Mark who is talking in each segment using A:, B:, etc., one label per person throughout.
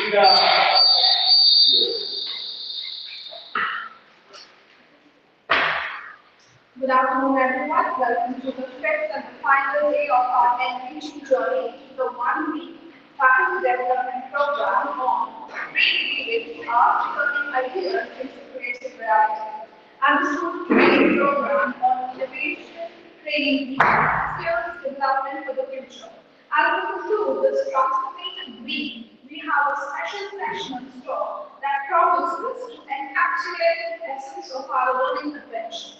A: Good afternoon, everyone. Welcome to the fifth and final day of our enriching journey to the one-week faculty development program on Dreamweaving, our turning ideas into creative reality, and the student training program on innovation, training people, skills development for the future. As we conclude this transformative week, we have a special section in store that promises to encapsulate the essence of our learning adventure.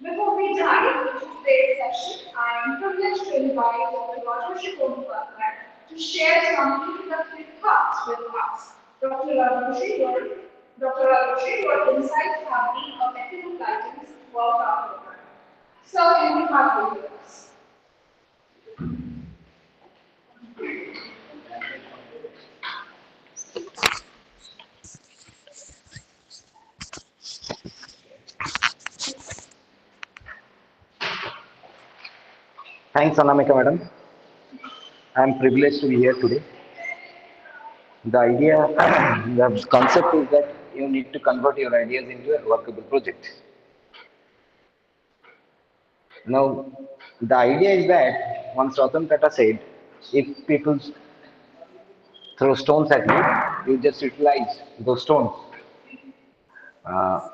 A: Before we dive into today's session, I am privileged to invite Dr. Rajesh to share some introductory thoughts with us. Dr. Rajesh, your insights have been of technical guidance throughout our program. So, can you have with us?
B: Thanks, Anamika madam. I am privileged to be here today. The idea, the concept is that you need to convert your ideas into a workable project. Now, the idea is that once Ratan Tata said, if people throw stones at you, you just utilize those stones uh,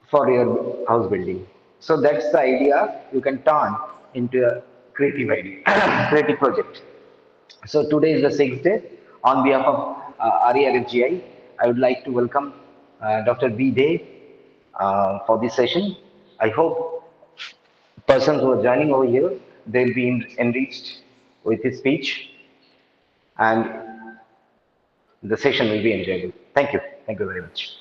B: for your house building. So that's the idea you can turn into a creative idea, creative project. So today is the sixth day. On behalf of RERFGI, I would like to welcome Dr. B. Day for this session. I hope persons who are joining over here, they'll be enriched with his speech and the session will be enjoyable. Thank you. Thank you very much.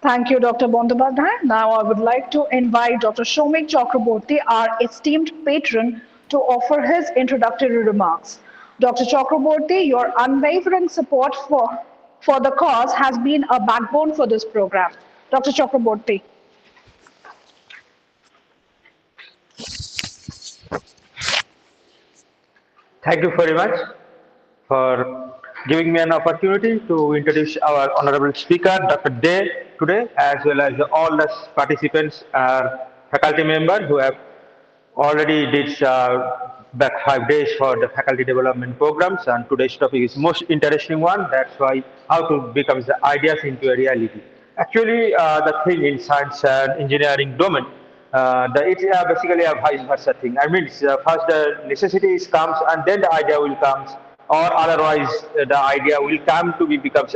C: Thank you, Dr. Bandyopadhyay. Now I would like to invite Dr. Shomik Chakraborty, our esteemed patron, to offer his introductory remarks. Dr. Chakraborty, your unwavering support for the cause has been a backbone for this program. Dr. Chakraborty.
D: Thank you very much for giving me an opportunity to introduce our honorable speaker, Dr. Day, today, as well as all the participants, faculty members who have already did back 5 days for the faculty development programs, and today's topic is most interesting one. That's why how to become the ideas into a reality. Actually, the thing in science and engineering domain, it's basically a vice versa thing. I mean, first the necessities comes and then the idea will comes, or otherwise the idea will come to be becomes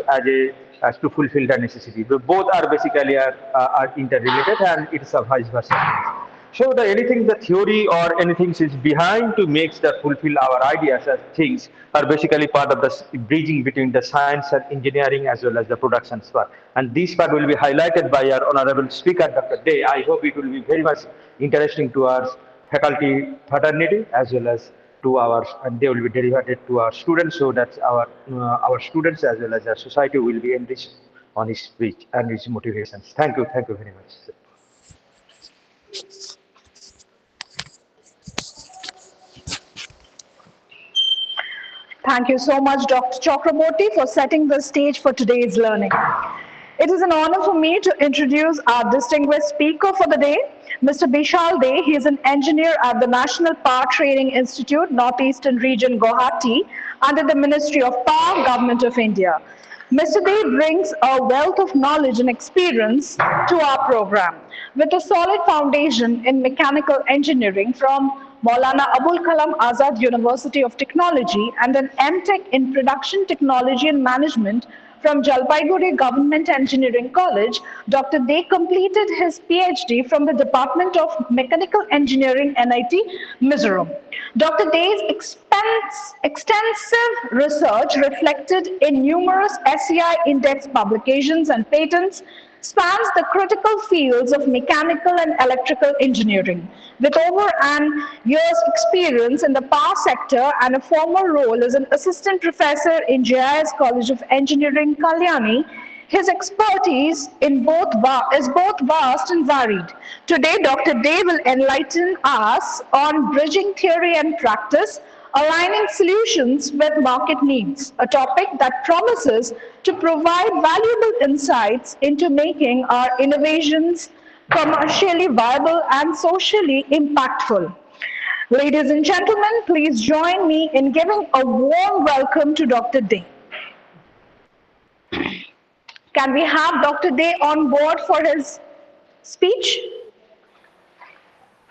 D: as to fulfill the necessity. But both are basically are interrelated, and it's a vice versa thing. So anything the theory or anything is behind to make the fulfill our ideas as things are basically part of the bridging between the science and engineering as well as the production part. And this part will be highlighted by our honorable speaker, Dr. Day. I hope it will be very much interesting to our faculty fraternity as well as to our, and they will be derivated to our students, so that our students as well as our society will be enriched on his speech and his motivations. Thank you very much.
C: Thank you so much, Dr. Chakraborty, for setting the stage for today's learning. It is an honor for me to introduce our distinguished speaker for the day, Mr. Bishal Dey. He is an engineer at the National Power Training Institute, Northeastern Region, Guwahati, under the Ministry of Power, Government of India. Mr. Dey brings a wealth of knowledge and experience to our program. With a solid foundation in mechanical engineering from Maulana Abul Kalam Azad University of Technology and an M.Tech in Production Technology and Management from Jalpaiguri Government Engineering College, Dr. Dey completed his PhD from the Department of Mechanical Engineering, NIT, Mizoram. Dr. Dey's extensive research reflected in numerous SEI index publications and patents spans the critical fields of mechanical and electrical engineering. With over an year's experience in the power sector and a former role as an assistant professor in JIS College of Engineering, Kalyani, His expertise is both vast and varied. Today, Dr. Day will enlighten us on bridging theory and practice, aligning solutions with market needs, a topic that promises to provide valuable insights into making our innovations commercially viable and socially impactful. Ladies and gentlemen, please join me in giving a warm welcome to Dr. Day. Can we have Dr. Day on board for his speech?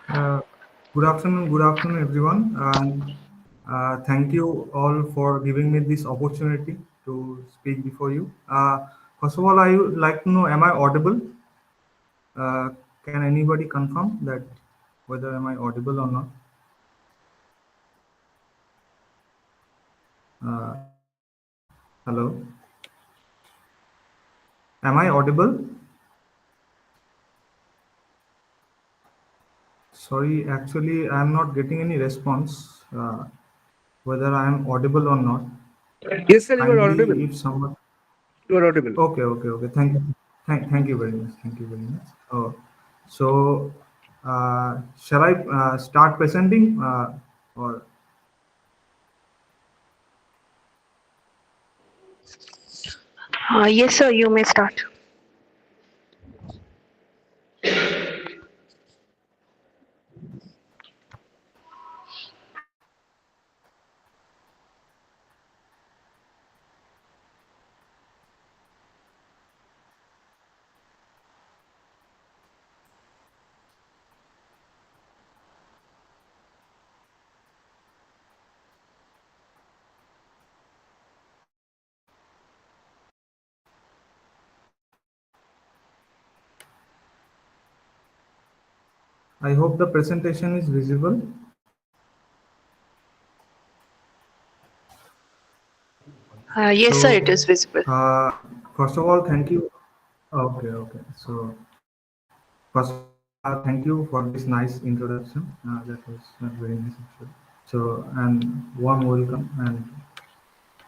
E: Uh, good afternoon, everyone, and thank you all for giving me this opportunity to speak before you. First of all, I would like to know, am I audible? Can anybody confirm that whether am I audible or not? Hello, am I audible? Sorry, actually, I am not getting any response whether I am audible or not.
F: Yes, sir, you are audible.
E: Kindly, if someone.
F: You are audible.
E: Okay. Thank you. Thank you very much. Thank you very much. Oh, so shall I start presenting or
G: Yes, sir, you may start.
E: I hope the presentation is visible.
G: Yes, sir, it
E: So
G: is visible.
E: first of all, thank you. Okay. So first of all, thank you for this nice introduction. That was very nice actually. So and warm welcome and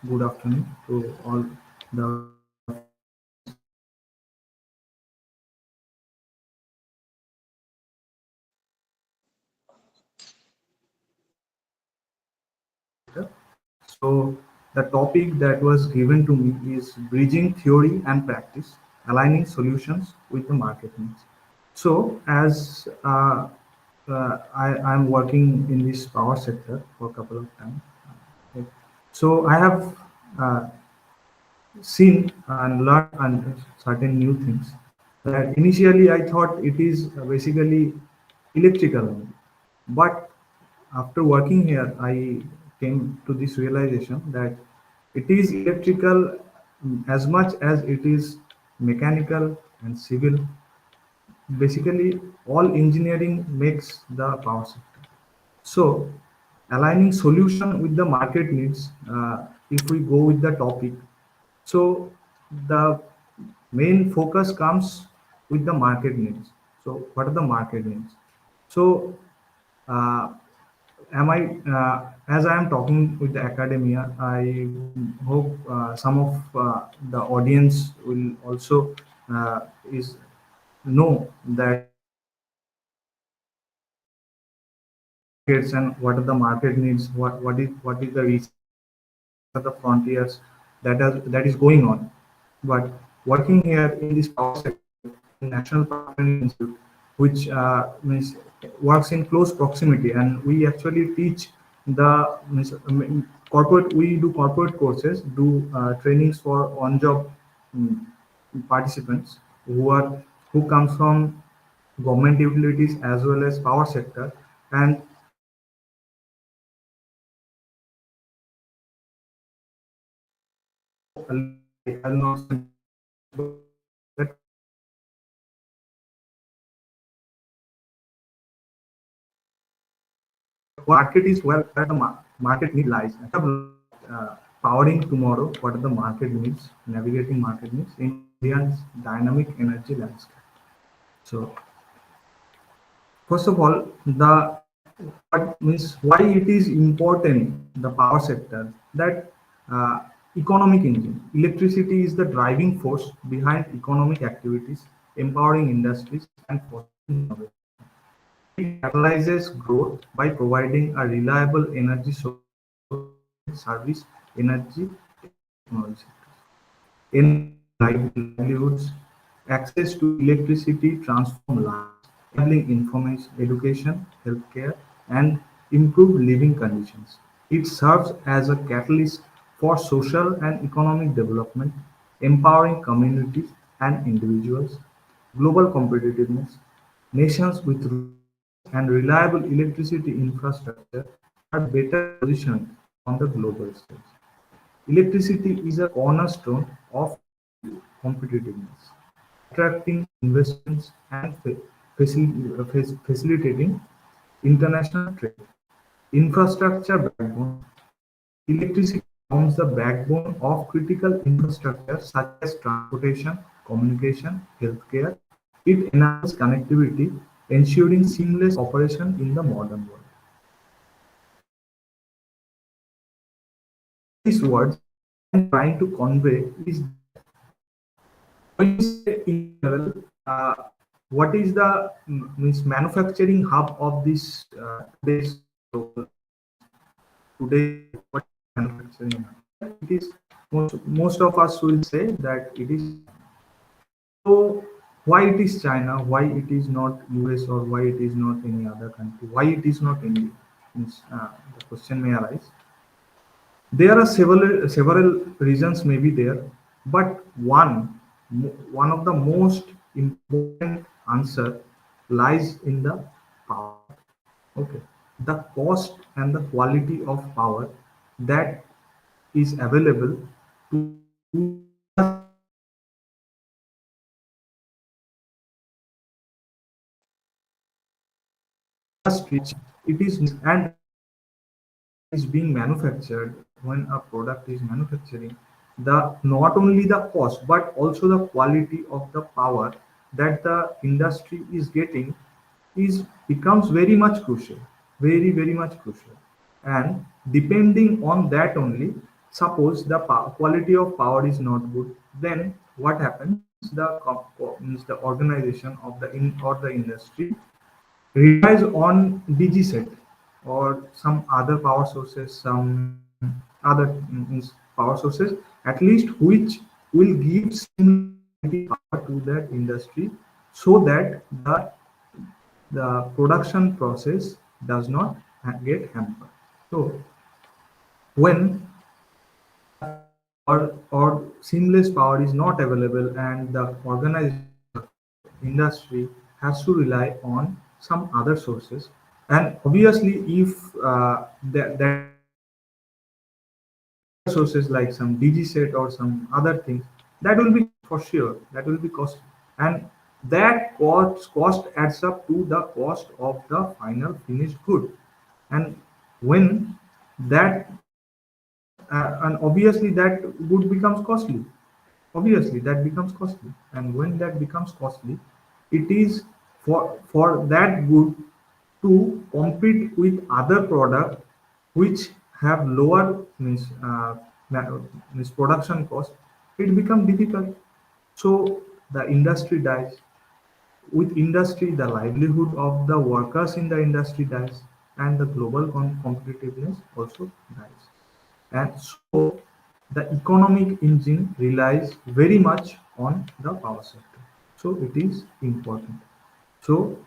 E: good afternoon to all the friends and so the topic that was given to me is bridging theory and practice, aligning solutions with the market needs. So as I'm working in this power sector for a couple of times. Okay. So I have uh, seen and learned and certain new things that initially I thought it is basically electrical only. But after working here, I came to this realization that it is electrical as much as it is mechanical and civil. Basically, all engineering makes the power sector. So, aligning solution with the market needs, if we go with the topic, so the main focus comes with the market needs. So, what are the market needs? So, uh, am I as I am talking with the academia, I hope some of the audience will also is know that markets and what are the market needs, what is the research, what are the frontiers that is going on. But working here in this power sector in National Power Training Institute, which means works in close proximity, and we actually teach the means, corporate. We do corporate courses, do trainings for on-job um, participants who comes from government utilities as well as power sector, and I'll not say that market is where the market need lies. Powering tomorrow, what are the market needs, navigating market needs in India's dynamic energy landscape. So, first of all, the what means why it is important the power sector that Economic engine. Electricity is the driving force behind economic activities, empowering industries and fostering innovation. It catalyzes growth by providing a reliable energy source service, energy, and technology sectors. Enabling livelihoods, access to electricity transform lives, enabling information, education, healthcare, and improved living conditions. It serves as a catalyst for social and economic development, empowering communities and individuals. Global competitiveness. Nations with robust and reliable electricity infrastructure are better positioned on the global stage. Electricity is a cornerstone of competitiveness, attracting investments and facilitating international trade. Infrastructure backbone. Electricity forms the backbone of critical infrastructure such as transportation, communication, healthcare. It enables connectivity, ensuring seamless operation in the modern world. With these words, what I am trying to convey is that when we say in general, what is the means manufacturing hub of this today's today's world? What is manufacturing hub? It is most of us will say that it is China. So why it is China? Why it is not US or why it is not any other country? Why it is not India? Means, the question may arise. There are several reasons may be there, but one of the most important answer lies in the power. Okay, the cost and the quality of power that is available to industry. It is and is being manufactured, when a product is manufacturing, the not only the cost but also the quality of the power that the industry is getting is becomes very much crucial, very much crucial. And depending on that only, suppose the quality of power is not good, then what happens? Means the organization of the or the industry relies on DG set or some other power sources, some other power sources, at least which will give similar quality power to that industry, so that the production process does not get hampered. So when or seamless power is not available and the organization industry has to rely on some other sources, and obviously if that sources like some DG set or some other things, that will be for sure, that will be costly, and that cost adds up to the cost of the final finished good. And when that and obviously that good becomes costly, obviously that becomes costly, and when that becomes costly, it is for that good to compete with other product which have lower means production cost, it becomes difficult. So the industry dies. With industry, the livelihood of the workers in the industry dies, and the global competitiveness also dies. And so the economic engine relies very much on the power sector. So it is important. So,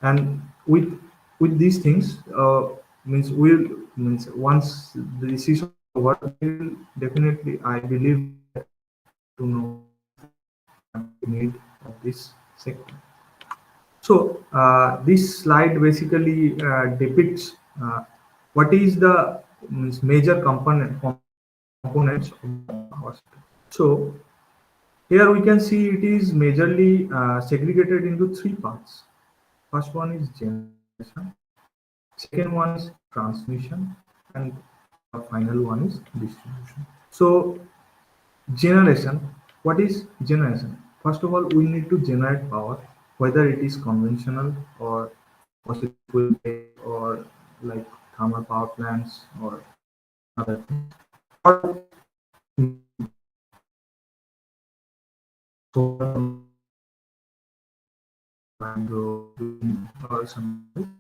E: and with these things, means we'll means once this is over, we'll definitely, I believe, to know the need of this sector. So this slide basically depicts what is the means major components of the power sector. So here we can see it is majorly segregated into three parts. First one is generation, second one is transmission, and the final one is distribution. So generation, what is generation? First of all, we need to generate power, whether it is conventional or fossil fuel based or like thermal power plants or other things. Or solar and or something.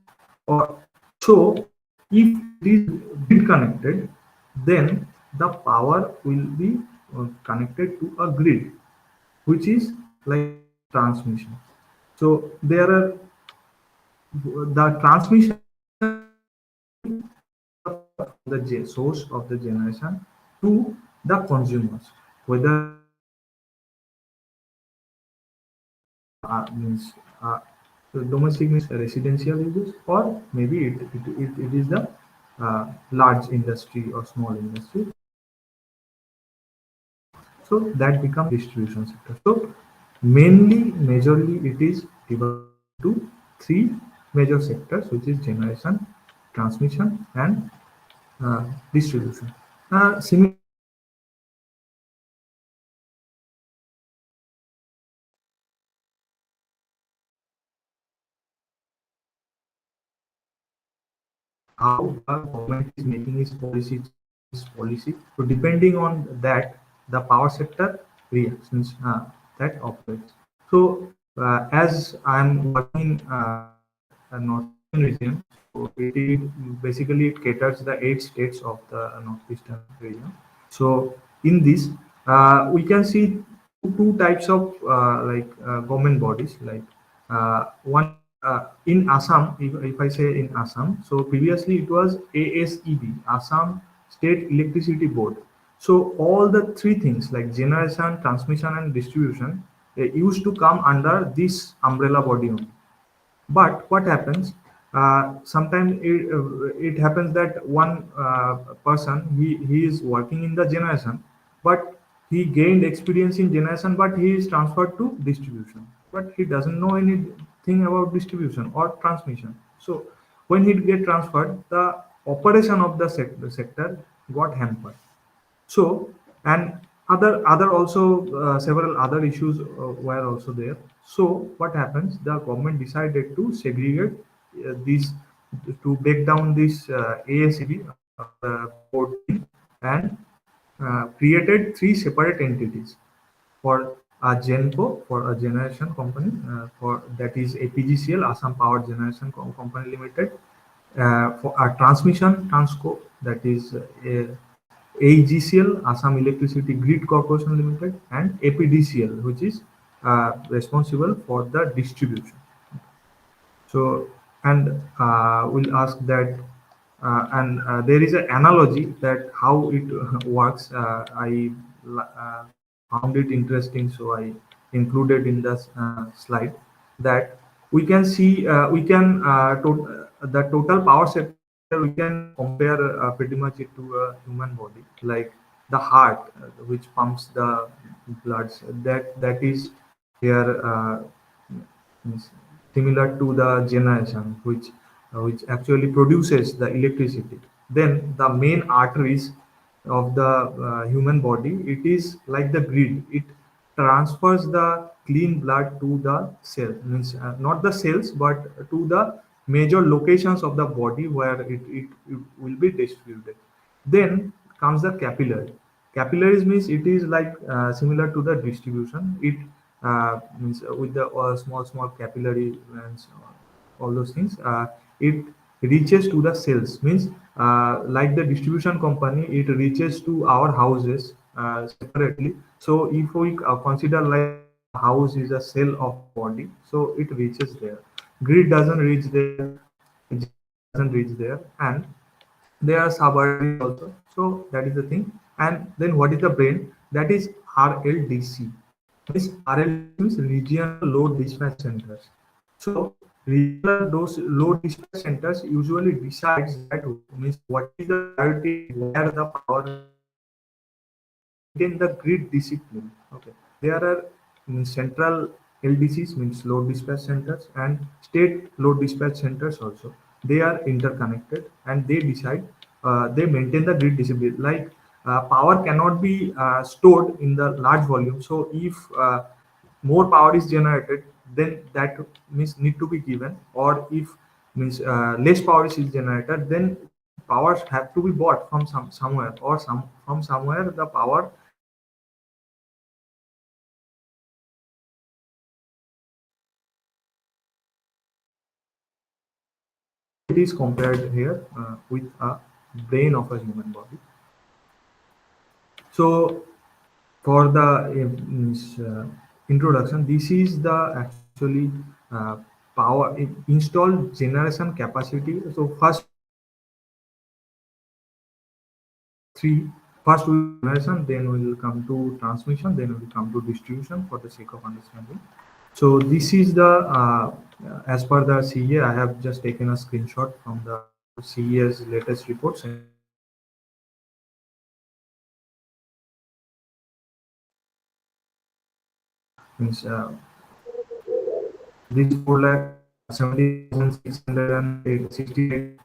E: Or so, if it is grid connected, then the power will be connected to a grid, which is like transmission. So there are the transmission from the source of the generation to the consumers, whether means domestic means residential uses, or maybe it is the large industry or small industry. So that becomes distribution sector. So mainly, majorly, it is divided into three major sectors, which is generation, transmission, and distribution. Similar how the government is making its policy. So depending on that, the power sector reacts, means that operates. So as I'm working a northeastern region, so it basically it caters the 8 states of the northeastern region. So in this, we can see two types of government bodies. Like one is in Assam. If I say in Assam, so previously it was ASEB, Assam State Electricity Board. So all the three things like generation, transmission, and distribution used to come under this umbrella body only. But what happens? Sometimes it happens that one person he is working in the generation, but he gained experience in generation, but he is transferred to distribution. But he doesn't know anything about distribution or transmission. So when he get transferred, the operation of the sector got hampered. So, and other also several other issues were also there. So what happens, the government decided to segregate these, to break down this ASCB board thing, and created three separate entities for a Genco, for a generation company, for that is APGCL, Assam Power Generation Company Limited, for a transmission Transco, that is AEGCL, Assam Electricity Grid Corporation Limited, and APDCL, which is responsible for the distribution. So, and we'll ask that, and there is an analogy that how it works. I found it interesting, so I included in the slide that we can see, the total power sector we can compare pretty much it to a human body, like the heart, which pumps the blood. That is here. Means similar to the generation, which actually produces the electricity. Then the main arteries of the human body, it is like the grid. It transfers the clean blood to the cell, means not the cells, but to the major locations of the body where it will be distributed. Then comes the capillary. Capillaries means it is like similar to the distribution. It means with the small capillary and so on, all those things. It reaches to the cells, means like the distribution company, it reaches to our houses separately. So if we consider like a house is a cell of the body, so it reaches there. Grid doesn't reach there, doesn't reach there, and there are subarteries also. So that is the thing. And then what is the brain? That is RLDC. This RLDC means regional load dispatch centers. So regional those load dispatch centers usually decides that, means what is the priority, where the power maintain the grid discipline. Okay, there are central LDCs, means load dispatch centers, and state load dispatch centers also. They are interconnected and they decide, they maintain the grid discipline. Like power cannot be stored in the large volume. So if more power is generated, then that means need to be given. Or if means less power is generated, then powers have to be bought from somewhere, or from somewhere the power it is compared here with a brain of a human body. So for the introduction, this is the actually power installed generation capacity. So first we will generation, then we will come to transmission, then we will come to distribution for the sake of understanding. So this is the as per the CEA, I have just taken a screenshot from the CEA's latest reports. Means this 4,70,668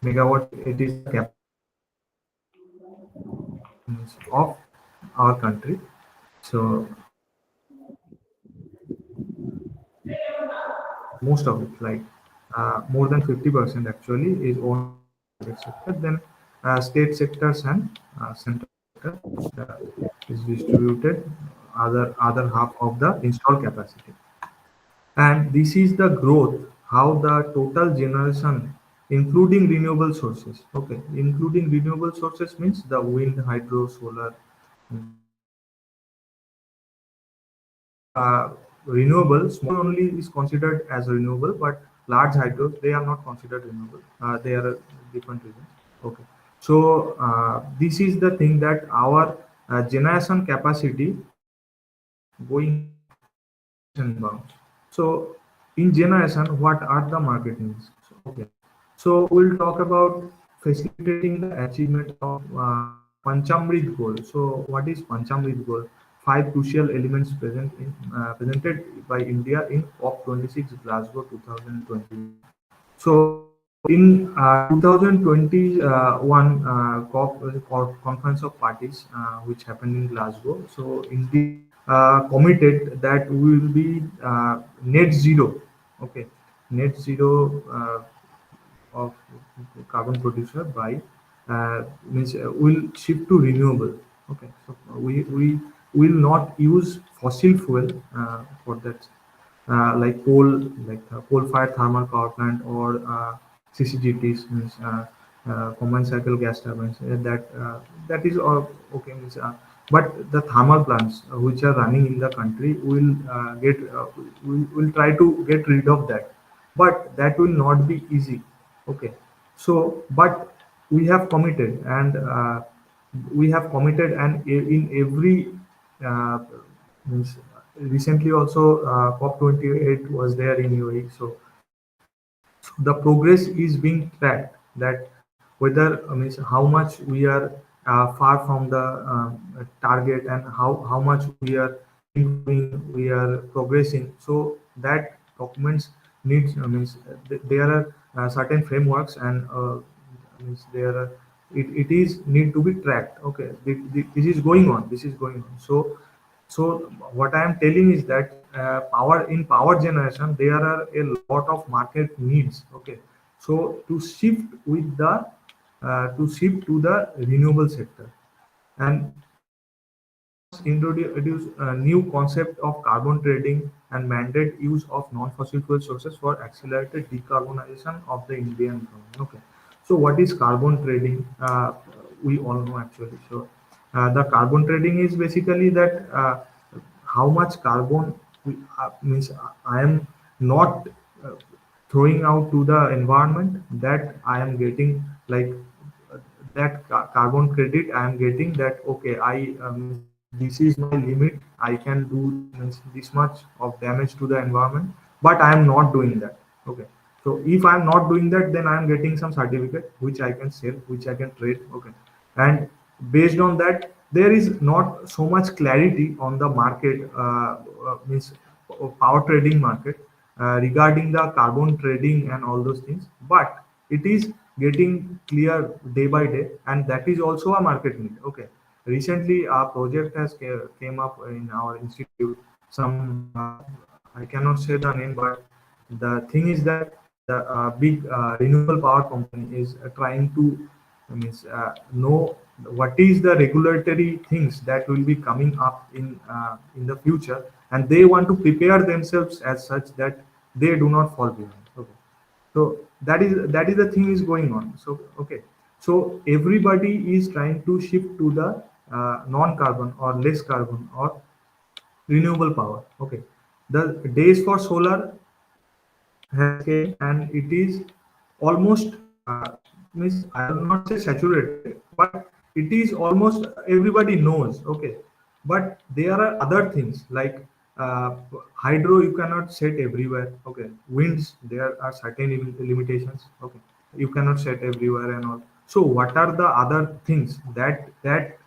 E: megawatt. It is the capacity of our country. So most of it, like more than 50% actually, is owned by private sector. Then state sectors and central sector is distributed other half of the installed capacity. And this is the growth, how the total generation, including renewable sources. Okay, including renewable sources means the wind, hydro, solar. Renewable, small only is considered as renewable, but large hydros, they are not considered renewable. They are a different reasons. Okay. So this is the thing that our generation capacity going bounds. So in generation, what are the market needs? So, okay. So we'll talk about facilitating the achievement of Panchamrit goal. So what is Panchamrit goal? Five crucial elements presented by India in COP26 Glasgow 2020. So in 2021 COP Conference of Parties, which happened in Glasgow, so India committed that we will be net zero. Okay, net zero of carbon producer by means will shift to renewable. Okay, so we will not use fossil fuel for that, like coal-fired thermal power plant or CCGTs, means combined cycle gas turbines. That is all okay. Means, but the thermal plants which are running in the country will will try to get rid of that, but that will not be easy. Okay, so but we have committed, and in every uh, means recently also COP28 was there in UAE. So the progress is being tracked, that whether means how much we are far from the target, and how much we are improving, we are progressing. So that documents needs means there are certain frameworks, and means there are, it is need to be tracked. Okay, this is going on. This is going on. So what I am telling is that power generation, there are a lot of market needs. Okay, so to shift with the to shift to the renewable sector, and introduce a new concept of carbon trading and mandate use of non-fossil fuel sources for accelerated decarbonization of the Indian economy. Okay, so what is carbon trading? We all know actually. So the carbon trading is basically that how much carbon means I am not uh, throwing out to the environment, that I am getting, like that carbon credit I am getting, that okay, I this is my limit, I can do means this much of damage to the environment, but I am not doing that. Okay, so if I am not doing that, then I am getting some certificate which I can sell, which I can trade. Okay, and based on that, there is not so much clarity on the market, means power trading market, regarding the carbon trading and all those things, but it is getting clear day by day, and that is also a market need. Okay, recently a project has came up in our institute. Some I cannot say the name, but the thing is that the big renewable power company is trying to means know what is the regulatory things that will be coming up in the future, and they want to prepare themselves as such that they do not fall behind. Okay, So that is the thing is going on. So okay, so everybody is trying to shift to the non-carbon or less carbon or renewable power. Okay, the days for solar has came and it is almost means I will not say saturated, but it is almost everybody knows. Okay, but there are other things like uh, hydro you cannot set everywhere. Okay, winds there are certain limitations. Okay, you cannot set everywhere and all. So what are the other things that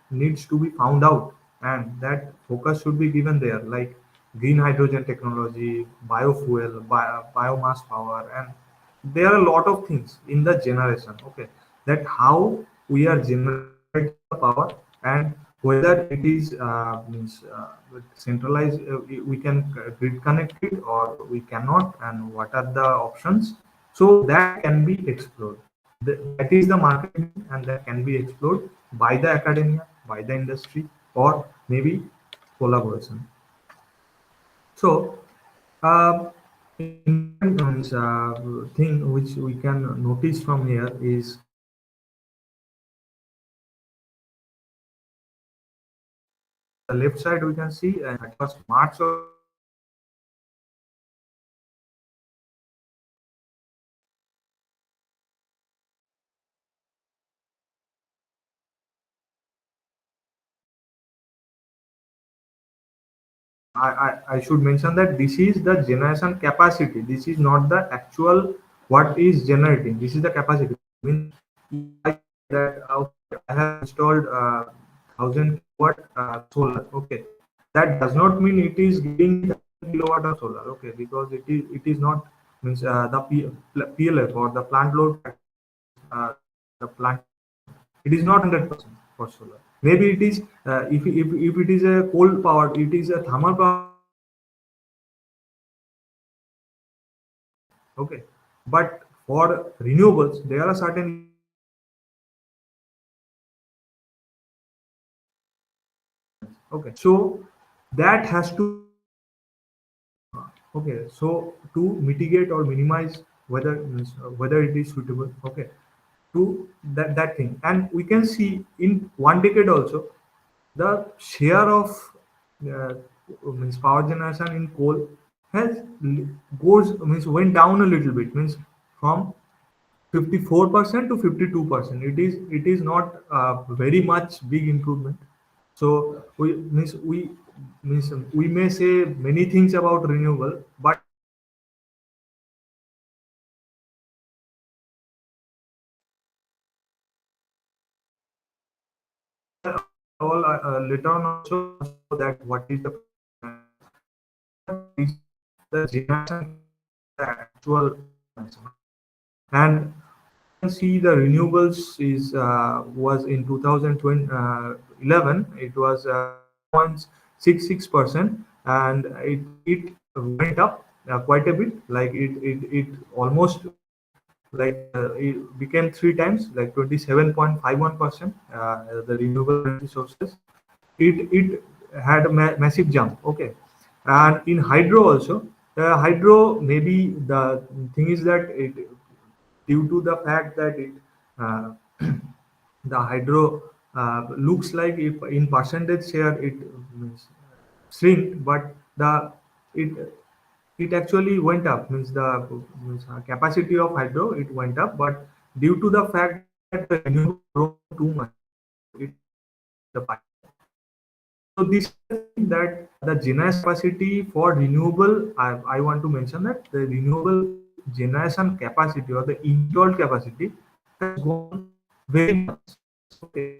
E: needs to be found out and that focus should be given there, like green hydrogen technology, biofuel, biomass power, and there are a lot of things in the generation. Okay, that how we are generating the power and whether it is means centralized, we can grid connect it or we cannot, and what are the options. So that can be explored. That is the marketing, and that can be explored by the academia, by the industry, or maybe collaboration. So, important thing which we can notice from here is on the left side we can see 31st March of I should mention that this is the generation capacity. This is not the actual what is generating. This is the capacity. Means if I say that okay, I have installed 1,000 kilowatt solar. Okay, that does not mean it is giving me 1,000 kilowatt of solar. Okay, because it is not means the PLF or the plant load factor the plant. It is not 100% for solar. Maybe it is if it is a coal power, it is a thermal power. Okay, but for renewables, there are certain okay. So that has to okay. So to mitigate or minimize whether whether it is suitable. Okay, to that thing, and we can see in one decade also the share of uh, means power generation in coal has goes means went down a little bit, means from 54% to 52%. It is not very much big improvement. So we may say many things about renewable, but all later on also show that what is the the generation actual, and see the renewables is was in 2011 it was 0.66%, and it went up quite a bit, like it almost like it became three times, like 27.51%, the renewable energy sources. It had a massive jump. Okay, and in hydro also, hydro maybe the thing is that it due to the fact that it uh, the hydro looks like if in percentage share it means shrink, but the it it actually went up, means the means, capacity of hydro it went up, but due to the fact that the renewable grown too much, so it the pie. So this is the thing that the generation capacity for renewable, I want to mention that the renewable generation capacity or the installed capacity has gone very much. Okay,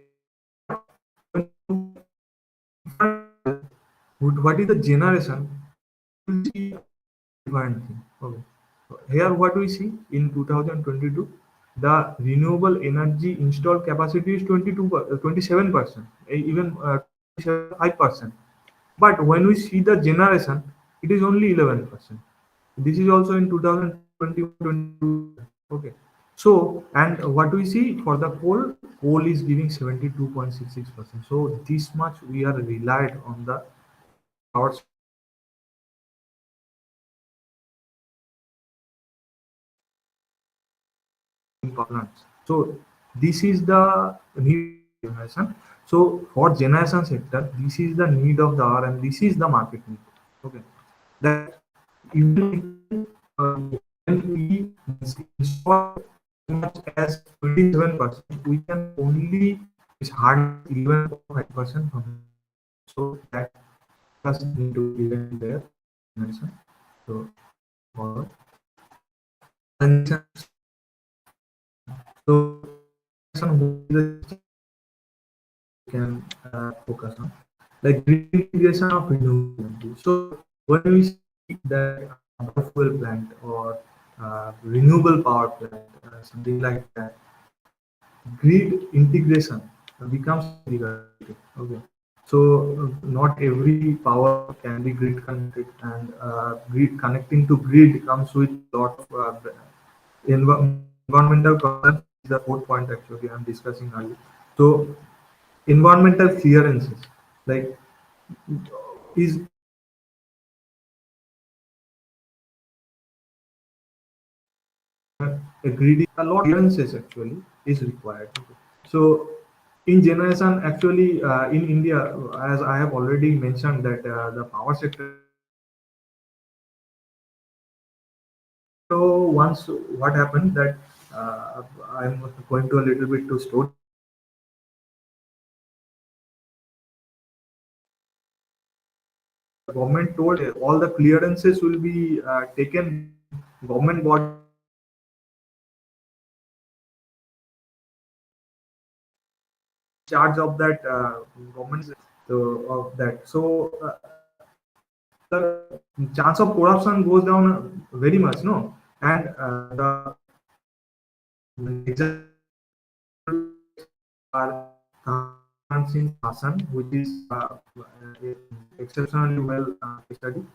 E: but when you what is the generation, you see different thing. Okay. So here what we see in 2022, the renewable energy installed capacity is 27%, even 5%. But when we see the generation, it is only 11%. This is also in 2021-22. Okay. So, and what we see for the coal is giving 72.66%. So this much we are relied on the power. power plants. So this is the need of generation. So for generation sector, this is the need of the hour and this is the market need. Okay, that even when we install as much as 27%, we can only it's hard 11.5% from it. So that us need to even there. So forward. And so can focus on like grid integration of renewable energy. So when we see that biofuel plant or renewable power plant, something like that, grid integration becomes difficult. Okay, so not every power can be grid connected, and grid connecting to grid comes with a lot of environmental concerns. The fourth point actually I'm discussing earlier. So environmental clearances like is agreed a lot of clearances actually is required. So in generation actually in India, as I have already mentioned that the power sector. So once what happened that I'm going to a little bit to story. Government told all the clearances will be taken government body charge of that government so of that so the chance of corruption goes down very much no and the example are since Hassan, which is exceptionally well studied,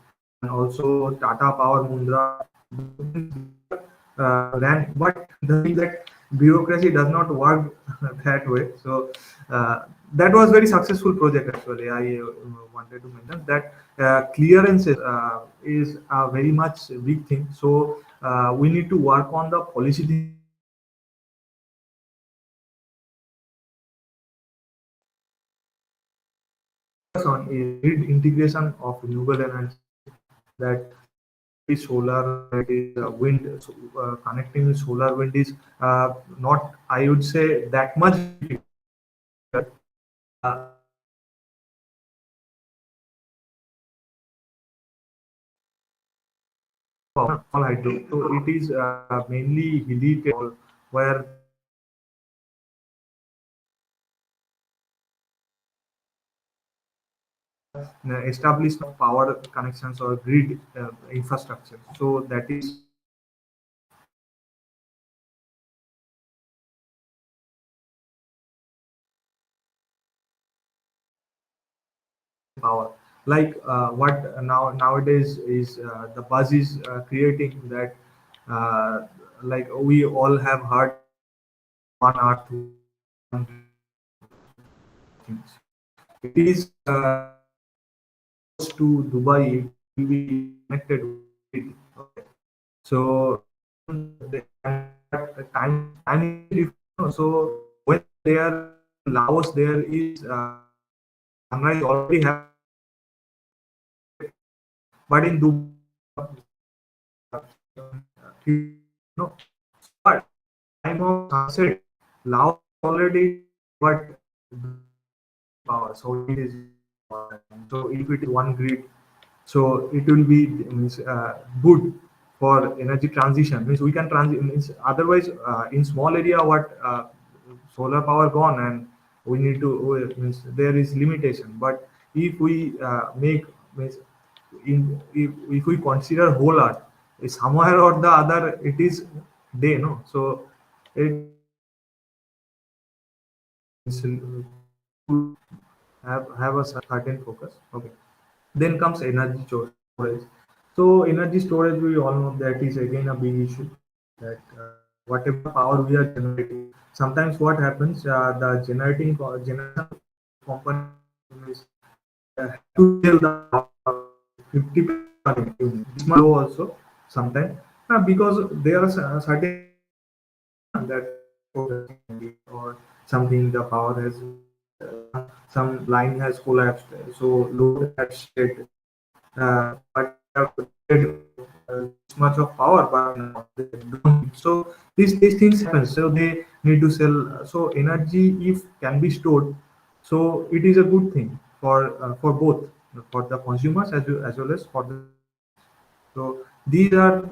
E: and also Tata Power Mundra ran. But the thing that bureaucracy does not work that way. So that was very successful project actually. I wanted to mention that clearances is a very much big thing. So we need to work on the policy on a grid integration of renewable energy that is solar, it is wind, so, connecting with solar wind is not, I would say, that much difficult. Uh, all hydro. So it is mainly hilly where established power connections or grid infrastructure. So that is power. Like what nowadays is the buzz is creating that like we all have heard one or two things. It is to Dubai, it will be connected with it. Okay. So the time is different. So when they are in Laos, there is sunrise already happened, but in Dubai, no. But time of sunset, Laos already, but power. So it is so if it is one grid, so it will be means good for energy transition. Means we can transit. Means otherwise, in small area, what solar power gone and we need to means there is limitation. But if we make means if we consider whole earth, somewhere or the other it is day no. So it have a certain focus. Okay. Then comes energy storage. So energy storage, we all know that is again a big issue. That whatever power we are generating, sometimes what happens, the generation company is to sell the 50% also sometimes because there are certain that network doesn't complete or something, the power has some line has collapsed, so load has stayed, but they have needed this much of power, but now they don't need. So these things happen. So they need to sell. So energy, if can be stored, so it is a good thing for both, for the consumers as well as for the generators. So these are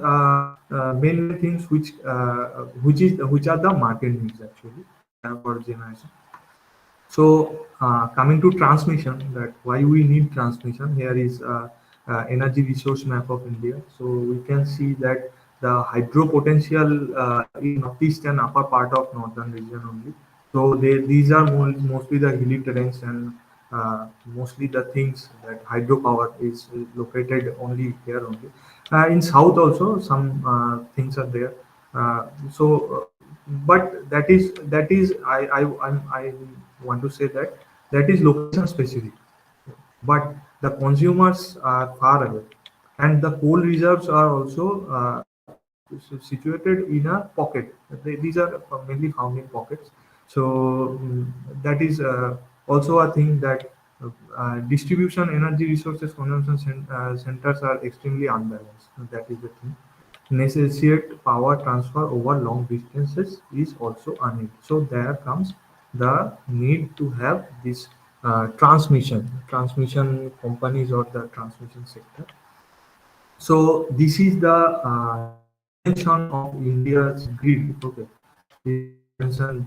E: main things which are the market needs actually for generation. So coming to transmission, that why we need transmission, here is energy resource map of India. So we can see that the hydro potential in northeast and upper part of northern region only. So these are mostly the hilly terrains and mostly the things that hydropower is located only here only. In south also some things are there. But I want to say that that is location specific, but the consumers are far away, and the coal reserves are also situated in a pocket. These are mainly found in pockets. So that is also a thing that distribution energy resources consumption centers are extremely unbalanced. That is the thing. Necessitate power transfer over long distances is also a need. So there comes the need to have this transmission companies or the transmission sector. So this is the dimension of India's grid. Okay, this mentioned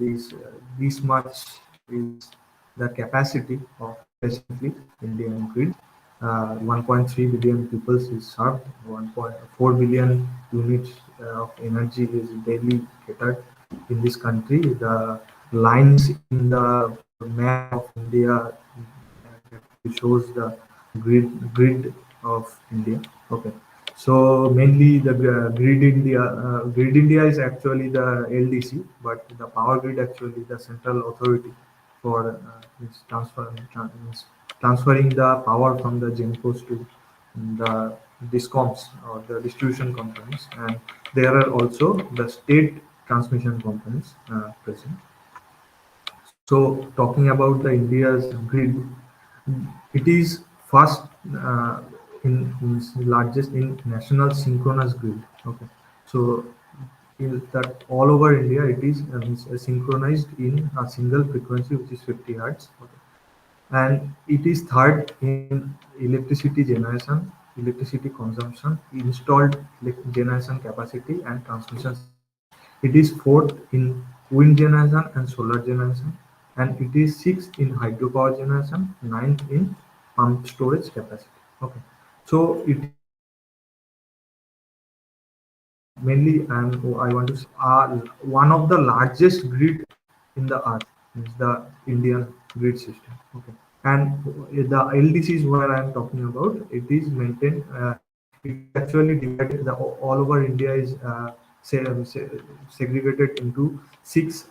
E: this much is the capacity of presently Indian grid. 1.3 billion people is served. 1.4 billion units of energy is daily catered in this country. The lines in the map of India actually shows the grid of India. Okay. So mainly the grid India is actually the LDC, but the power grid actually the central authority for means transferring the power from the GENCOs to the discoms or the distribution companies, and there are also the state transmission companies present. So talking about the India's grid, it is first uh, in largest in national synchronous grid. Okay, so in that all over India it is synchronized in a single frequency which is 50 hertz. Okay, and it is third in electricity generation, electricity consumption, installed generation capacity, and transmission system. It is fourth in wind generation and solar generation, and it is sixth in hydropower generation, ninth in pump storage capacity. Okay, so it is mainly, and I want to say, one of the largest grid in the earth is the Indian grid system. Okay, and the LDCs where I am talking about, it is maintained. It is actually divided. All over India is segregated into six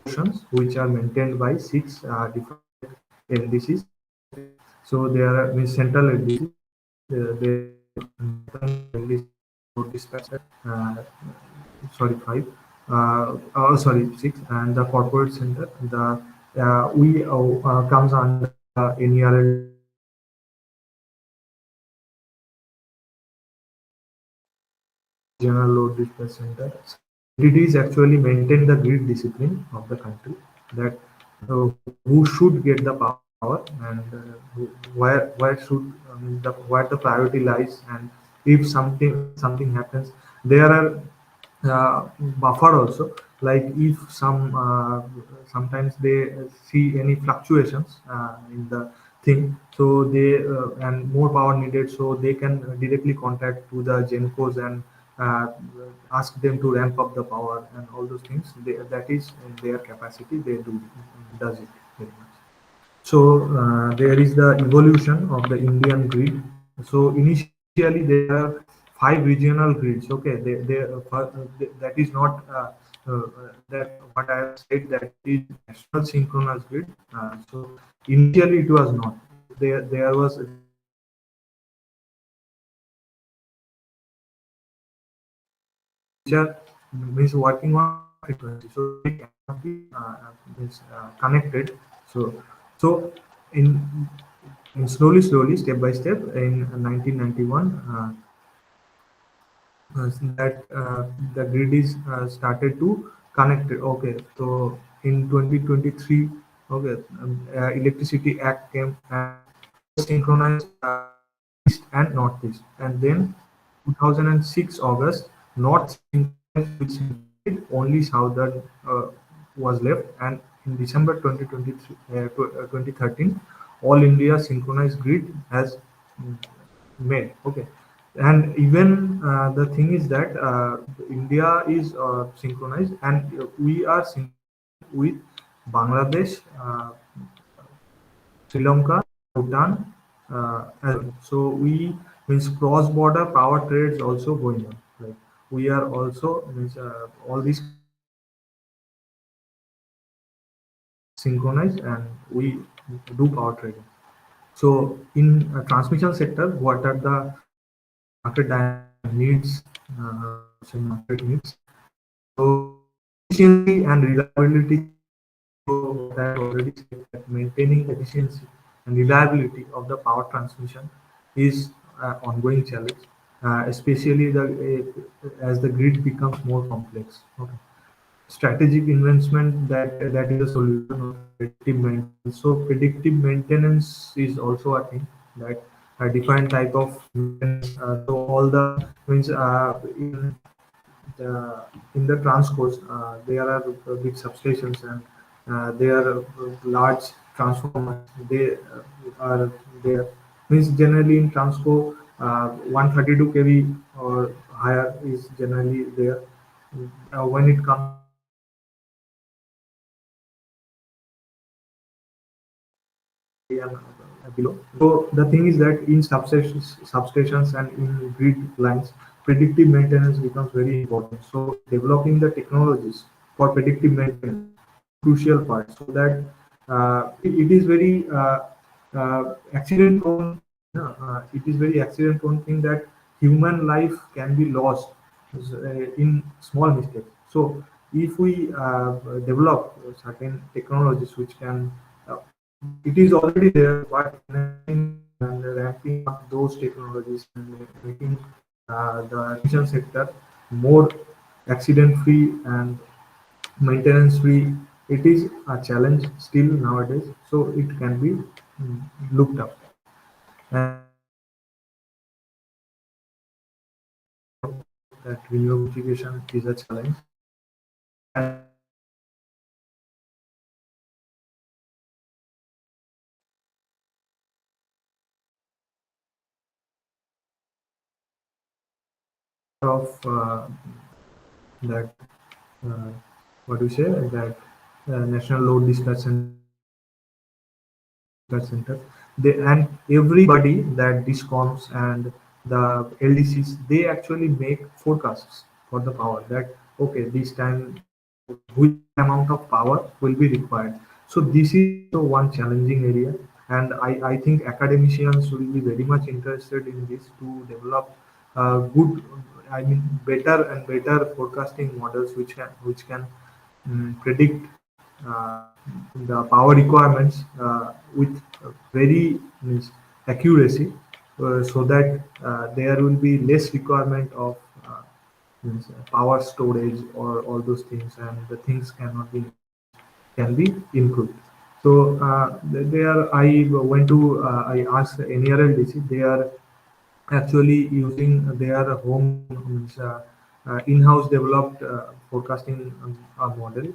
E: portions, which are maintained by six different LDCs. Okay, so there are central LDCs. There LDC road dispatcher. Sorry, five. Sorry, six. And the corporate center. The we comes under the NERL. General load dispatch center. It is actually maintain the grid discipline of the country, that who should get the power, and where should where the priority lies, and if something when something happens, there are buffer also, like if sometimes they see any fluctuations in the thing, so they and more power needed, so they can directly contact to the gencos and uh, ask them to ramp up the power and all those things. That is in their capacity, they does it very much. So there is the evolution of the Indian grid. So initially there are five regional grids. Okay, that is not that what I have said, that it is national synchronous grid. So initially it was not. There was which are means working on high frequency, so they cannot be connected. So in slowly, step by step, in 1991, that the grid is started to connect it. Okay, so in 2023, okay, Electricity Act came and both synchronized east and northeast, and then 2006 August, north synchronized with central grid, only southern was left, and in December 2023, 2013, all India synchronized grid has mm, made. Okay, and even the thing is that India is synchronized, and we are synchronized with Bangladesh, Sri Lanka, Bhutan, as well. So we means cross-border power trades also going on. Like we are also means all these countries are synchronized, and we do power trading. So in transmission sector, what are the market dynamics and needs? Say market needs. So efficiency and reliability challenge. So what I have already said, that maintaining efficiency and reliability of the power transmission is ongoing challenge, especially as the grid becomes more complex. Okay. Strategic investment, that is a solution of predictive maintenance. So predictive maintenance is also a thing, that a different type of maintenance. So all the means in the transcos, there are big substations, and there are large transformers. They are there. Means generally in transco, 132 kV or higher is generally there. When it comes to and below. So the thing is that in substations and in grid lines, predictive maintenance becomes very important. So developing the technologies for predictive maintenance is a crucial part, so that it is very accident prone. It is very accident prone thing, that human life can be lost in small mistakes. So if we develop certain technologies which can it is already there, but enhancing and ramping up those technologies and making the transmission sector more accident free and maintenance free, it is a challenge still nowadays. So it can be looked up. And that renewification is a challenge. And of that uh, what do you say, that national load dispatch center, dispatch center, they and everybody, that discoms and the LDCs, they actually make forecasts for the power, that okay, this time which amount of power will be required. So this is also one challenging area, and I think academicians will be very much interested in this to develop good, I mean better and better forecasting models which can predict uh, the power requirements with very means accuracy, so that there will be less requirement of means power storage or all those things, and the things cannot be increased, can be improved. So there I went to I asked NERLDC. They are actually using their home means, in-house developed forecasting model,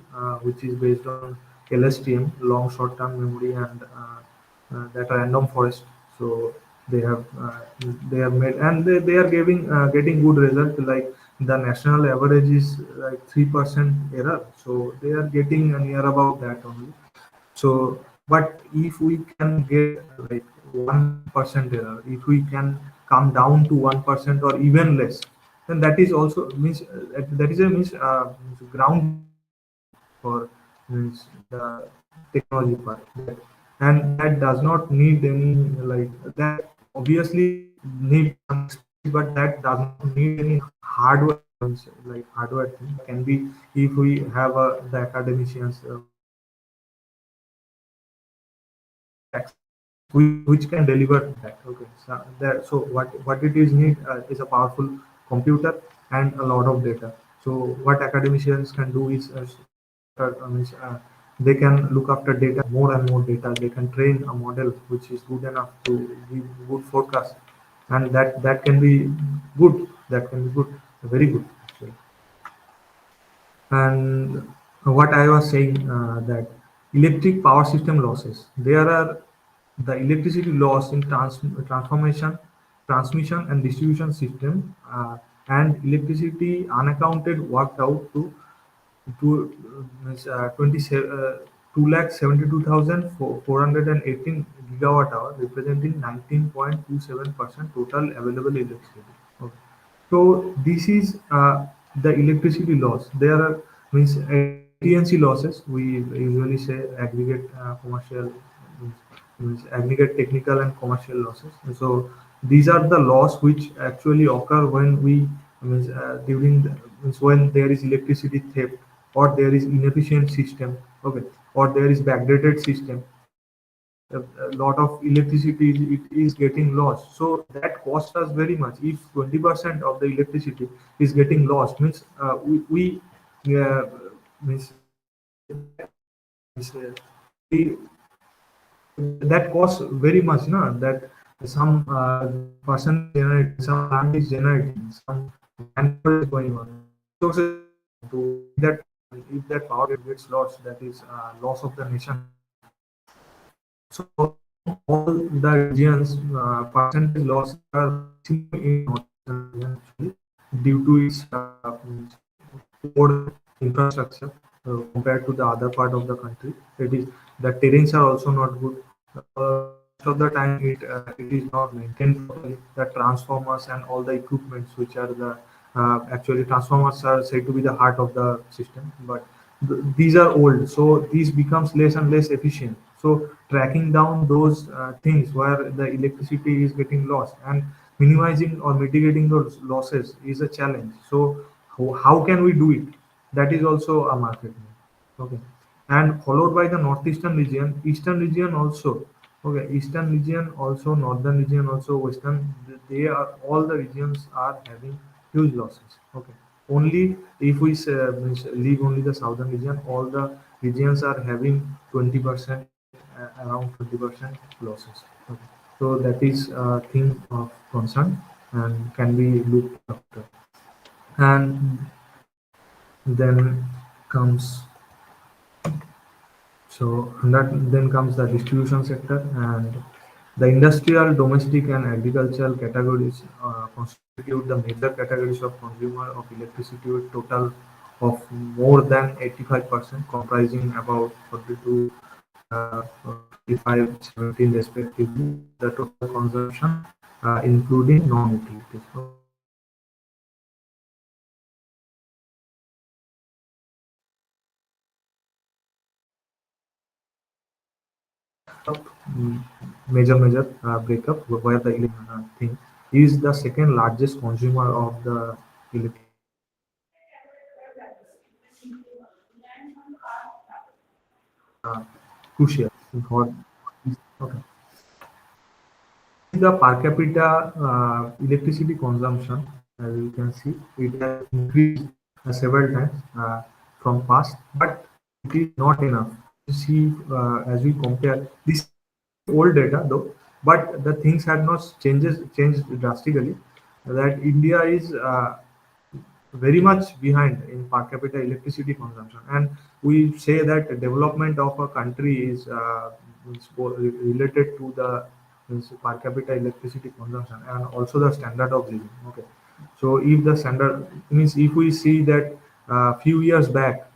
E: which is based on LSTM, long short-term memory, and that random forest. So they have uh, they have made, and they are getting good result. Like the national average is like 3% error, so they are getting near about that only. So, but if we can get like 1% error, if we can come down to 1% or even less, then that is also means that is a means groundbreaking for means the technology part. And that does not need any like that obviously need some expertise, but that does not need any hardware like hardware thing can be if we have the academicians which can deliver that. Okay, so that so what it is need is a powerful computer and a lot of data. So what academicians can do is means, they can look after data, more and more data. They can train a model which is good enough to give good forecast, and that can be good. That can be good, very good actually. And what I was saying that electric power system losses. There are the electricity loss in transformation, transmission and distribution system, and electricity unaccounted worked out to 2,72,418 gigawatt hour, representing 19.27% total available electricity. Okay. So this is the electricity loss. There are means AT&C losses. We usually say aggregate commercial means aggregate technical and commercial losses. And so these are the loss which actually occur when we means during means when there is electricity theft or there is inefficient system. Okay, or there is backdated system. A lot of electricity it is getting lost, so that costs us very much. If 20% of the electricity is getting lost, means we means that means, we, that costs very much, no? That some person is generating, some plant is generating, some manpower is going on. Resources to that if that power gets lost, that is loss of the nation. So all the regions percentage losses are maximum in northern region actually due to its poor infrastructure compared to the other part of the country. It is the terrains are also not good. Most of the time it is not maintained properly. The transformers and all the equipments which are the actually transformers are said to be the heart of the system, but these are old, so these becomes less and less efficient. So tracking down those things where the electricity is getting lost and minimizing or mitigating those losses is a challenge. So how can we do it? That is also a market need. Okay, and followed by the northeastern region, eastern region also. Okay, eastern region also, northern region also, western. They are all the regions are having huge losses. Okay, only if we means leave only the southern region, all the regions are having 20%, around 20% losses. Okay. So that is a thing of concern and can be looked after. And then comes that then comes the distribution sector, and the industrial, domestic, and agricultural categories constitute the major categories of consumer of electricity with total of more than 85%, comprising about 42, 25, 17 respectively, the total consumption, including non-utilities. Okay. Mm, major breakup where the thing is the second largest consumer of the electricity. Crucial for okay. The per capita electricity consumption, as you can see, it has increased several times from past, but it is not enough. You see, as we compare this old data though, but the things had not changed drastically. That India is very much behind in per capita electricity consumption, and we say that the development of a country is related to the means per capita electricity consumption and also the standard of living. Okay, so if the standard means if we see that few years back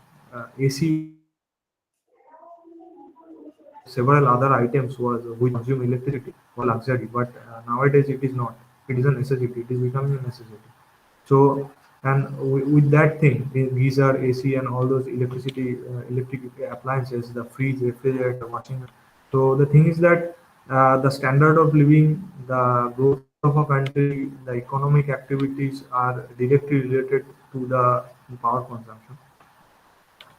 E: AC several other items was which consume electricity or luxury, but nowadays it is not. It is a necessity. It is becoming a necessity. So, and with that thing, geyser, AC, and all those electric appliances, the fridge, refrigerator, washing. So the thing is that the standard of living, the growth of a country, the economic activities are directly related to the power consumption.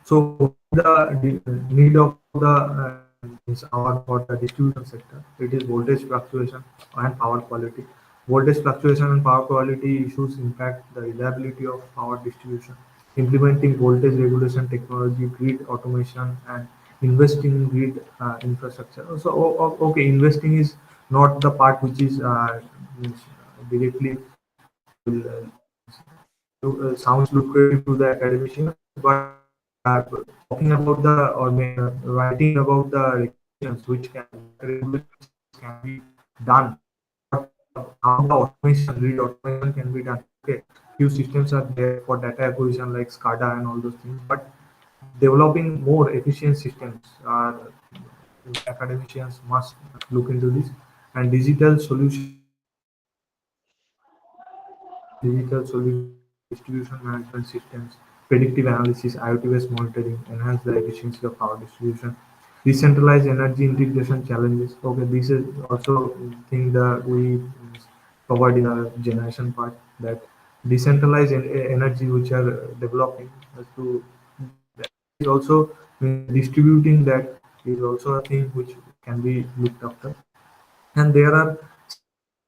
E: So what is the need of the is our for the distribution sector? It is voltage fluctuation and power quality. Voltage fluctuation and power quality issues impact the reliability of power distribution. Implementing voltage regulation technology, grid automation, and investing in grid infrastructure. So okay, investing is not the part which is directly will sounds lucrative to the academicians, but talking about the or writing about the regulations which can what regulations can be done, what how the automation grid automation can be done. Okay, few systems are there for data acquisition like SCADA and all those things, but developing more efficient systems are academicians must look into this, and digital solutions like distribution management systems, predictive analysis, IoT-based monitoring enhance the efficiency of power distribution. Decentralized energy integration challenges. Okay, this is also thing that we covered in the generation part, that decentralized energy which are developing has to is also distributing that is also a thing which can be looked after. And there are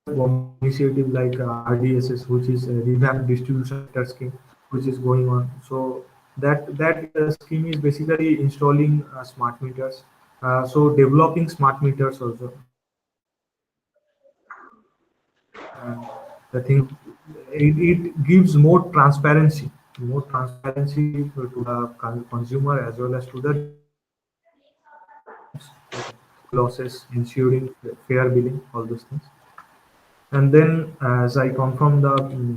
E: government initiative like RDSS, which is a revamped distribution sector scheme, which is going on. So that scheme is basically installing smart meters. So developing smart meters also, and the thing it gives more transparency to the consumer as well as to the losses, ensuring fair billing, all those things. And then, as I come from the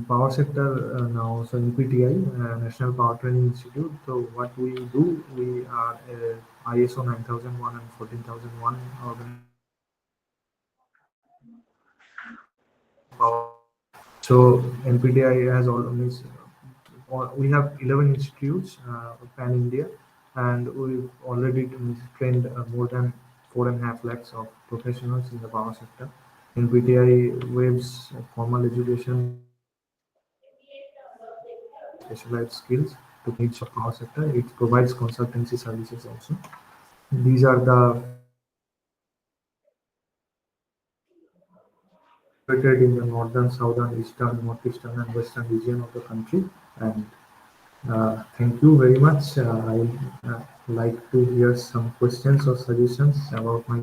E: power sector now, so NPTI, National Power Training Institute. So what we do, we are ISO 9001 and 14001 organization power. So NPTI has always we have 11 institutes pan India, and we've already trained more than 4.5 lakhs of professionals in the power sector. NPTI waves formal education specialized skills to needs of power sector. It provides consultancy services also. These are the located in the northern, southern, eastern, northeastern, and western region of the country. And thank you very much. I would like to hear some questions or suggestions about my.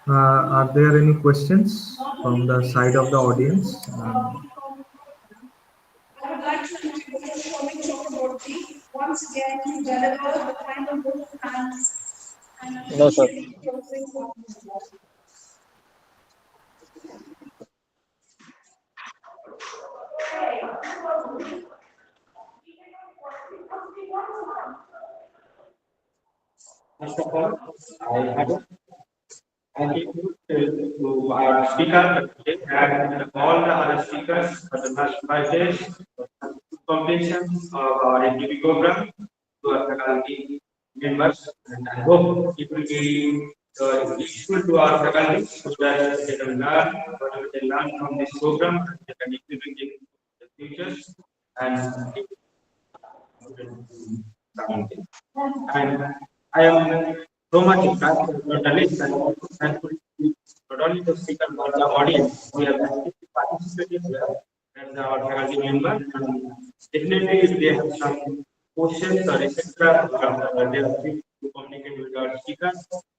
E: Are there any questions from the side of the audience?
A: I would like to introduce Swami Chakraborty once again to deliver the final vote of thanks and
B: No, sir.
A: appreciate the closing statement.
D: First of all, I have thank you to our speaker today and all the other speakers for the last 5 days completion of our MDB program to our faculty members. And I hope it will be useful to our faculty so that they can learn whatever they learn from this program and they can implement it in the future and and I am so much thankful to the list and also thankful to not only the speaker but the audience who have actively participated here as our faculty member. And definitely, if they have some questions or etc., they are free to communicate with our speaker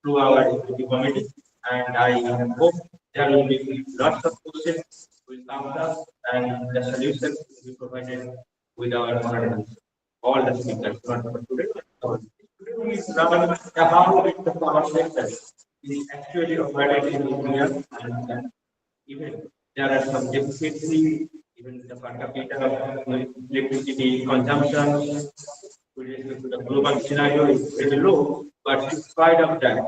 D: through our executive committee. And I hope There will be lots of questions will come up and the solutions will be provided with our honorables. All the speakers, not for today. Today we learn how the power sector is actually operated in India and even there are some deficiency, even the per capita electricity consumption related to the global scenario is very low, but in spite of that,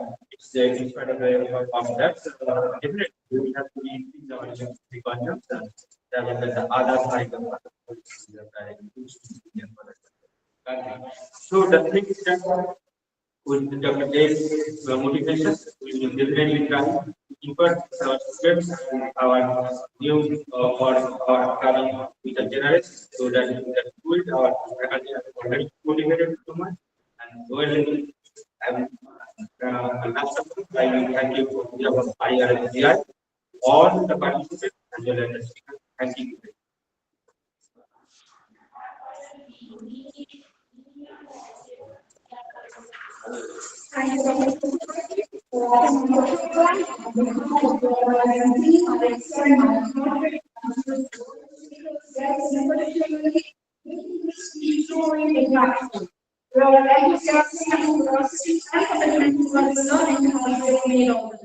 D: in spite of that, definitely we have to increase our electricity consumption rather than the other side of the country. So the thing is that with Dr. Dave's motivation, we will definitely try to impact our students and our new or our upcoming future generations so that we can build our faculty are already motivated so much and well and last of all, I will thank you for your IRCI, all the participants as well as the speakers. Thank you.
A: Thank you very much for your enthusiasm and curiosity and commitment towards learning has been made over.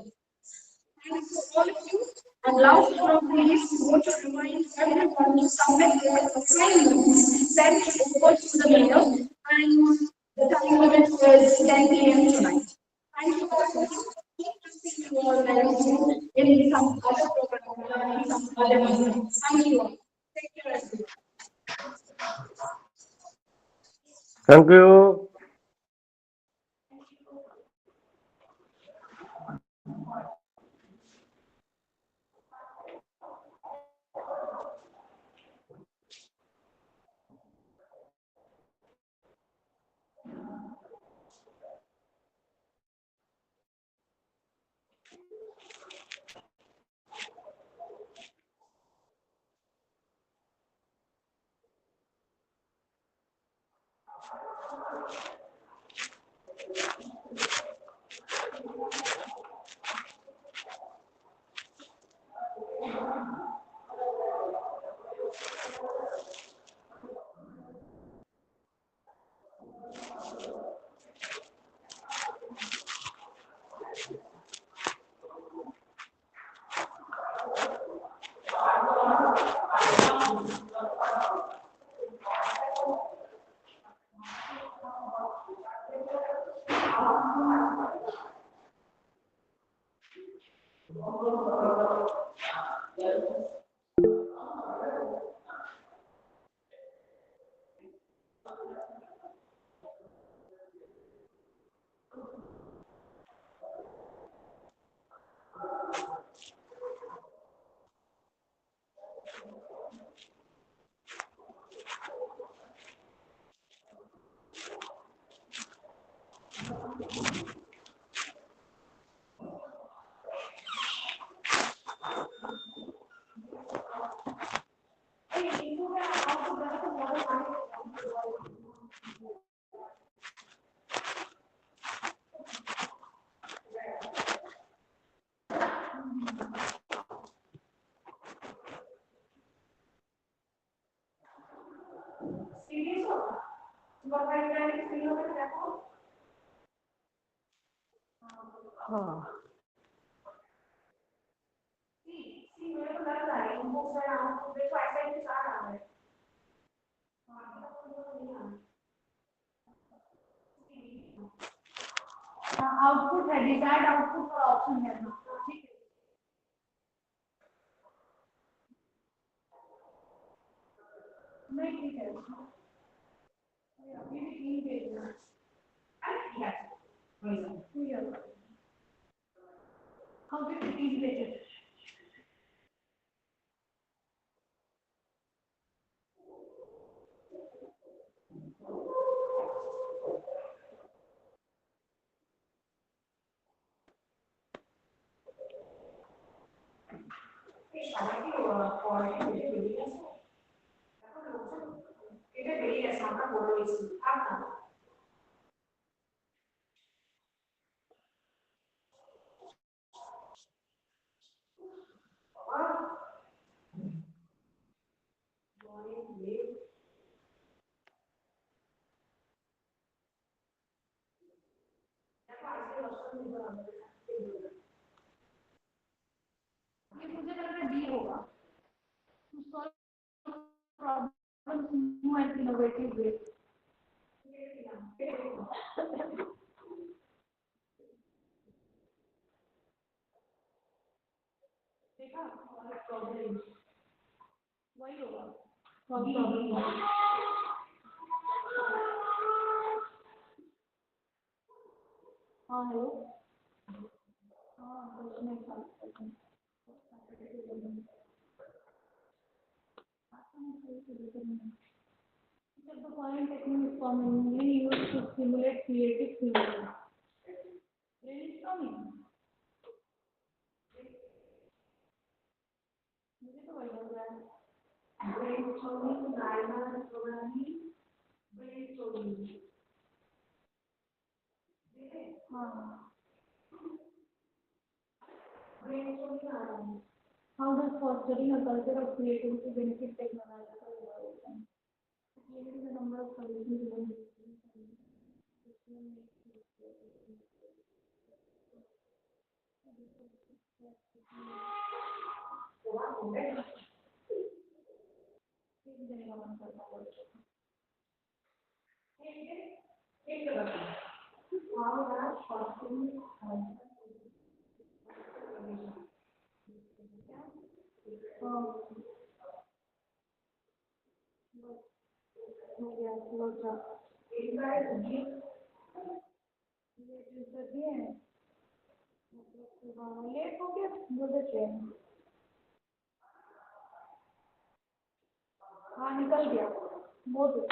A: Thanks to all of you, and last but not least, we want to remind everyone to submit their assignments sent over to the mail, and the time limit is 10 p.m. tonight. Thank you all for hope to see you all very soon in some other program or in some other meeting. Thank you all. Take care, everyone.
F: Thank you.
C: Output है desired output का option है ना ठीक है नहीं ठीक है अभी भी तीन भेजना हाउ टू तीन भेजे problems in new and innovative ways. Why you want? Problem. Hello. The following technique is commonly used to stimulate creative thinking. Brainstorming. मुझे तो वही लग रहा है brainstorming, diagram programming, brainstorming. हाँ. Brainstorming. How does fostering a culture of creativity benefit technological innovation? Limiting the number of solutions. Late हो गया बोलते ट्रेन हाँ निकल गया बहुत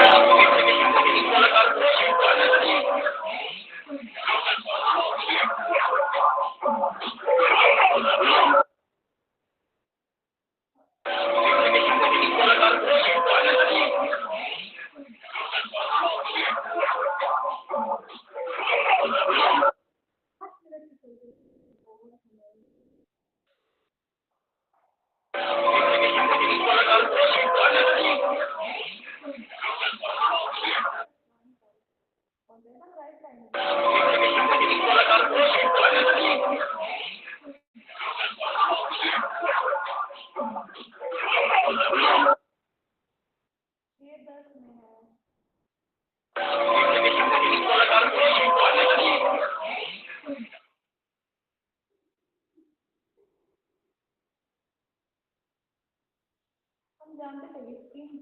C: जानते थे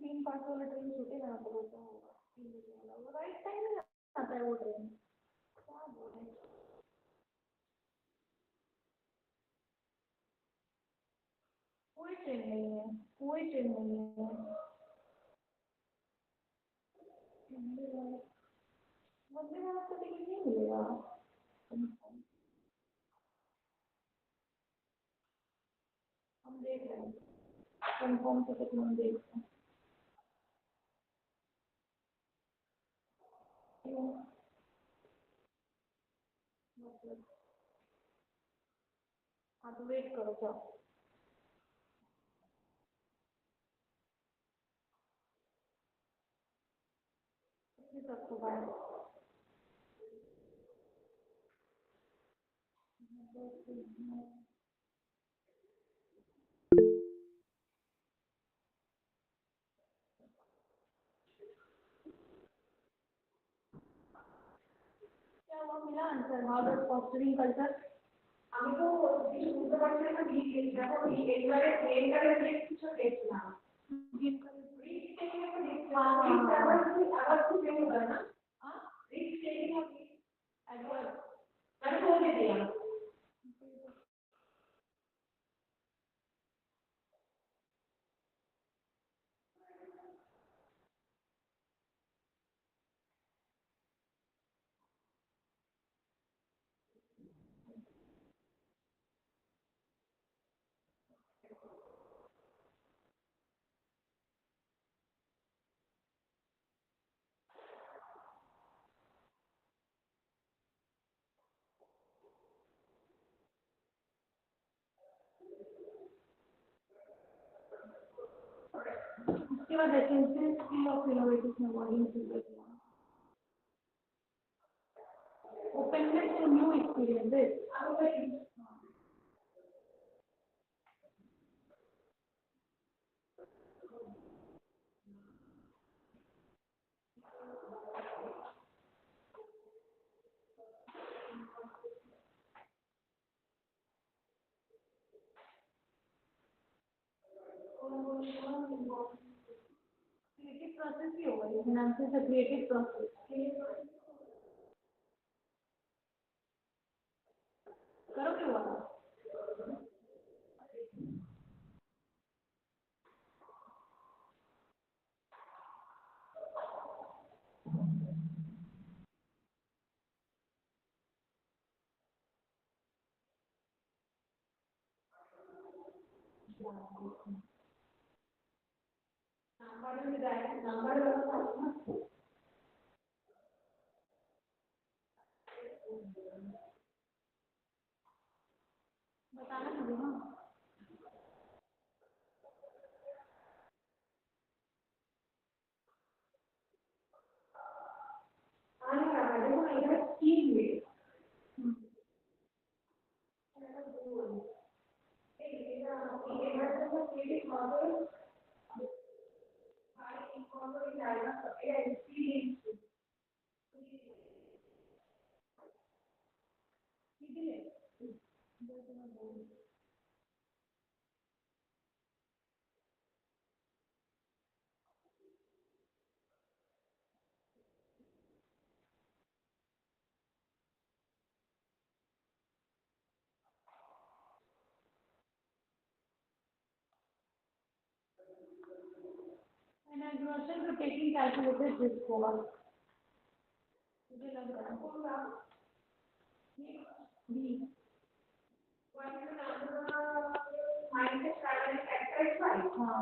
C: तीन पार्ट वाला ट्रेन छूटेगा ना तो होता होगा 3 बजे वाला वो राइट टाइम में आता है वो ट्रेन क्या बोले कोई ट्रेन नहीं है कोई ट्रेन नहीं है वंदे भारत का टिकट नहीं मिलेगा हम देख रहे हैं कंफर्म टिकट हम देख रहे हैं हाँ तो वेट करो जाओ कितने तक को बाय क्या हुआ मिला answer how does fostering culture আমি তো বুঝতে পারছি না ঠিক আছে দেখো এইবারে ট্রেন করে কিছু দেখলাম দিন করে রিস্ক টেকিং এর দেখলাম আবার কি পেয়ে গেল না রিস্ক টেকিং হবে একবার মানে বলে দিলাম उसके बाद essential skill of innovative modelling से देखना openness to new experiences creative process ही होगा, ये नाम से क्रिएटिव प्रोसेस करो क्यों हुआ? बताना मुझे ना। देखो ना इधर तीन में and I yourself are taking calculated risk होगा, मुझे लग रहा है कौन सा बी वन माइनस 7 फैक्टर 5 हाँ